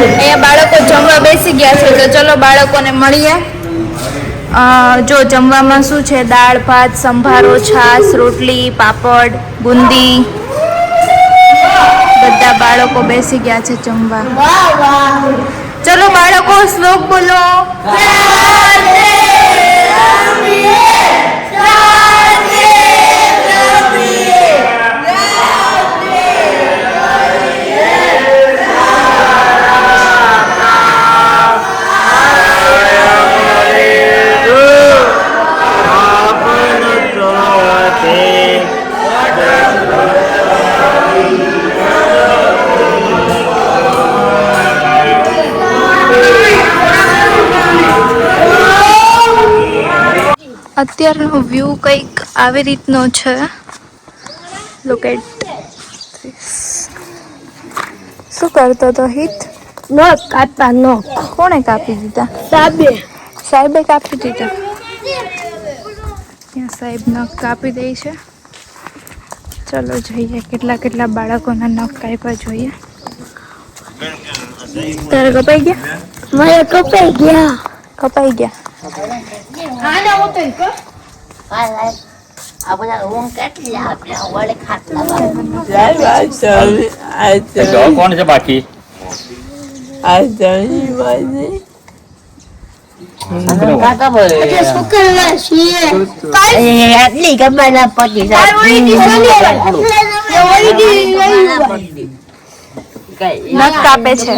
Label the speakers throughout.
Speaker 1: અહીંયા બાળકો જમવા બેસી ગયા છે, તો ચલો બાળકોને મળીએ. જો જમવામાં શું છે, દાળ ભાત, સંભારો, છાશ, રોટલી, પાપડ, બુંદી. બધા બાળકો બેસી ગયા છે જમવા. ચલો બાળકો શ્લોક બોલો. અત્યારનો વ્યૂ કંઈક આવી રીતનો છે. Look at this. શું કરતો તો હિત?
Speaker 2: નખ કાપતા નખ.
Speaker 1: કોણે કાપી દીધા? સાહેબે કાપી દીધા. ત્યાં સાહેબ નખ કાપી દે છે. ચલો જોઈએ કેટલા બાળકોના નખ કાપ્યા જોઈએ. તારે કપાઈ ગયા?
Speaker 2: મારે કપાઈ ગયા.
Speaker 1: કપાઈ ગયા.
Speaker 3: કોણ છે બાકી?
Speaker 2: આટલી ગમે ના પડી
Speaker 1: નખ કાપે છે.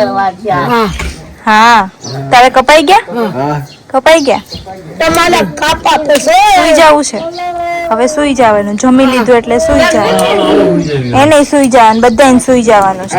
Speaker 1: હા, તારે કપાઈ ગયા? કપાઈ ગયા.
Speaker 2: તમારા કાપા તો
Speaker 1: સુઈ જવું છે. હવે સુઈ જવાનું. જમી લીધું એટલે સુઈ જવાનું. એને સુઈ જવાનું, બધાને સુઈ જવાનું છે.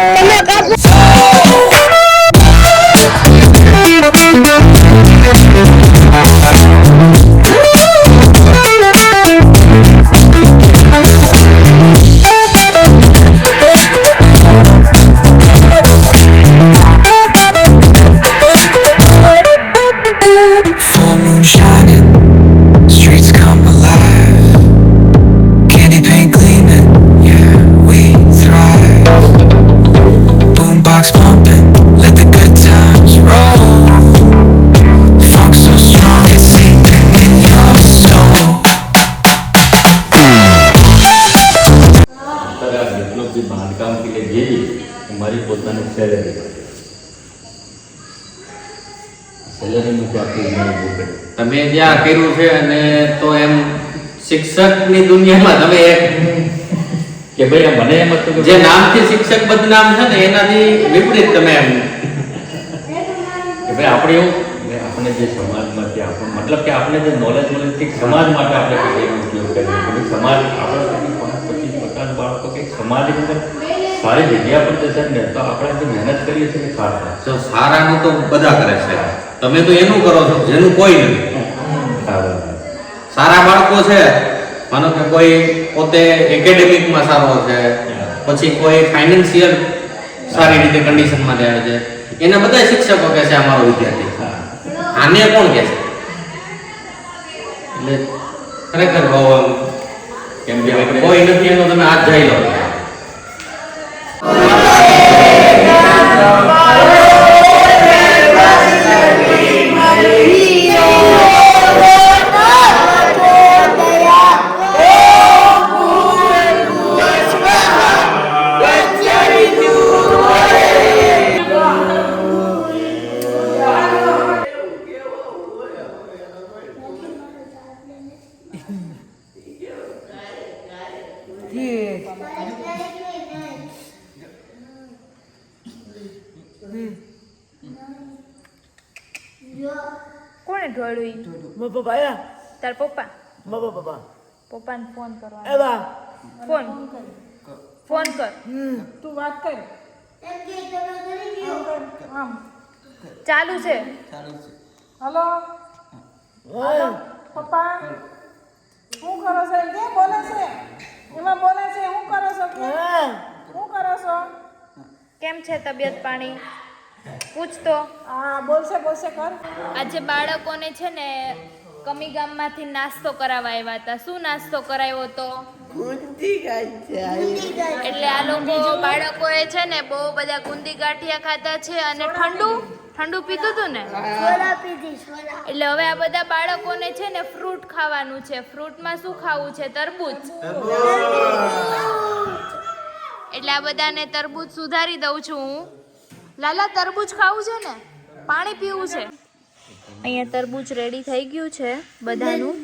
Speaker 3: તમે જ્યાં કર્યું છે અને તો એમ શિક્ષકની દુનિયામાં તમે એક કે ભાઈ મને એમ હતું જે નામથી શિક્ષક બદનામ છે ને એનાથી વિપરીત તમે એમ કે ભાઈ આપણે એવું આપણે જે સમાજમાં જે આપણું મતલબ કે આપણે જે નોલેજ મળે તે સમાજ માટે આપણે કંઈક ઉપયોગ કરીએ કે સમાજ આપણે 25-50 બાળકો કંઈક સમાજની અંદર સારી જગ્યા પર જશે ને તો આપણે જે મહેનત કરીએ છીએ તો સારાનું તો બધા કરે છે. તમે તો એનું કરો છો જેનું કોઈ નથી. સારા બાળકો છે, માનો કે કોઈ પોતે એકેડેમિકમાં સારો છે, પછી કોઈ ફાઇનાન્શિયલ સારી રીતે કન્ડિશનમાં રહે છે, એના બધા શિક્ષકો કહે છે અમારો વિદ્યાર્થી. આને કોણ કહે છે? એટલે ખરેખર બહુ કેમ કે કોઈ નથી એનો તમે હાથ જઈ લો.
Speaker 1: કોણે ઢોળ્યું? તાર પપ્પા. પપ્પાને ફોન કરવાનો. ફોન કર. તું વાત કર. ચાલુ છે.
Speaker 4: હલો પપ્પા, શું કરો છો? કે બોલે છે એમાં બોલે છે. શું કરો છો? શું કરો છો?
Speaker 1: કેમ છે તબિયત પાણી? પૂછતો.
Speaker 4: હા બોલશે કર.
Speaker 1: આજે બાળકોને છે ને કમી ગામમાંથી નાસ્તો કરાવવા આવ્યા હતા. શું નાસ્તો કરાવ્યો તો? એટલે આ લોકો બાળકોએ છે ને બહુ બધા ગુંદી ગાંઠિયા ખાધા છે અને ઠંડુ પીધું હતું ને. એટલે હવે આ બધા બાળકોને છે ને ફ્રૂટ ખાવાનું છે. ફ્રૂટમાં શું ખાવું છે? તરબૂચ. એટલે આ બધાને તરબૂચ સુધારી દઉં છું હું. લાલા તરબૂચ ખાવું છે ને? પાણી પીવું છે? અહીંયા તરબૂચ રેડી થઈ ગયું છે બધાનું.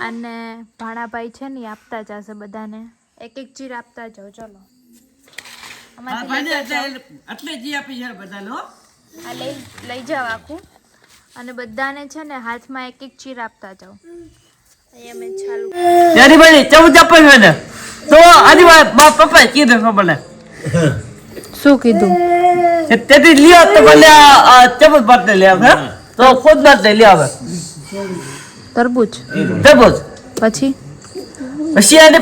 Speaker 1: અને ભાણાભાઈ છે ને આપતા જશે બધાને. એક એક ચીર આપતા જાઓ. ચલો આ લઈ જાઓ આખું. અને બધાને છે ને હાથમાં એક એક ચીર આપતા જાઓ. અહીંયા મેં ચાલુ
Speaker 5: यानी भाई चौथा पैसे तो आदि पापा कીધું ખબર
Speaker 1: શું કીધું?
Speaker 5: તેથી लिया तो बोले चपल बात ले आवे तो खुद बात ले आवे
Speaker 1: તરબૂચ.
Speaker 5: પછી
Speaker 1: પછી
Speaker 5: આને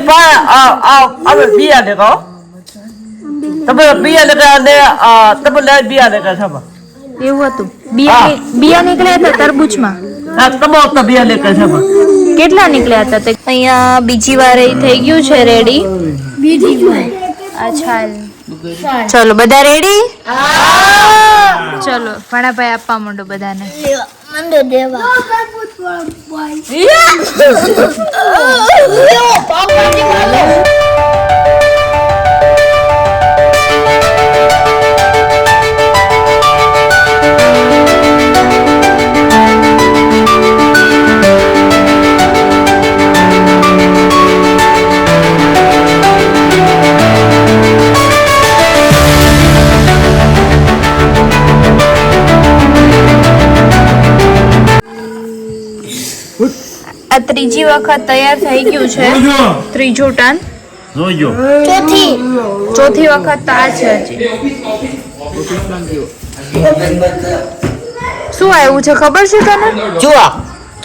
Speaker 5: આવે બિયા ને કહો તમે બિયા ને તમે લે બિયા ને કહો છો
Speaker 1: એવું હતું? બિયા નીકળ્યા હતા તરબૂચમાં?
Speaker 5: હા તમે તો બિયા ને કહો છો
Speaker 1: કેટલા નીકળ્યા હતા તે? અહીંયા બીજી વાર એ થઈ ગયું છે રેડી. અચ્છા ચલો બધા રેડી? ચલો ભાણાભાઈ આપવા માંડો બધાને.
Speaker 2: મંદો દેવા
Speaker 1: આ ત્રીજી વખત તૈયાર થઈ ગયું છે. ત્રીજું ટન. ચોથી વખત તો આ છે હજી. શું આવ્યું છે ખબર છે તને?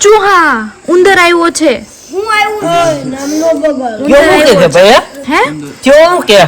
Speaker 1: ચૂહા. ઉંદર આવ્યો છે.
Speaker 5: क्यों के भाई
Speaker 1: હે?
Speaker 5: क्यों के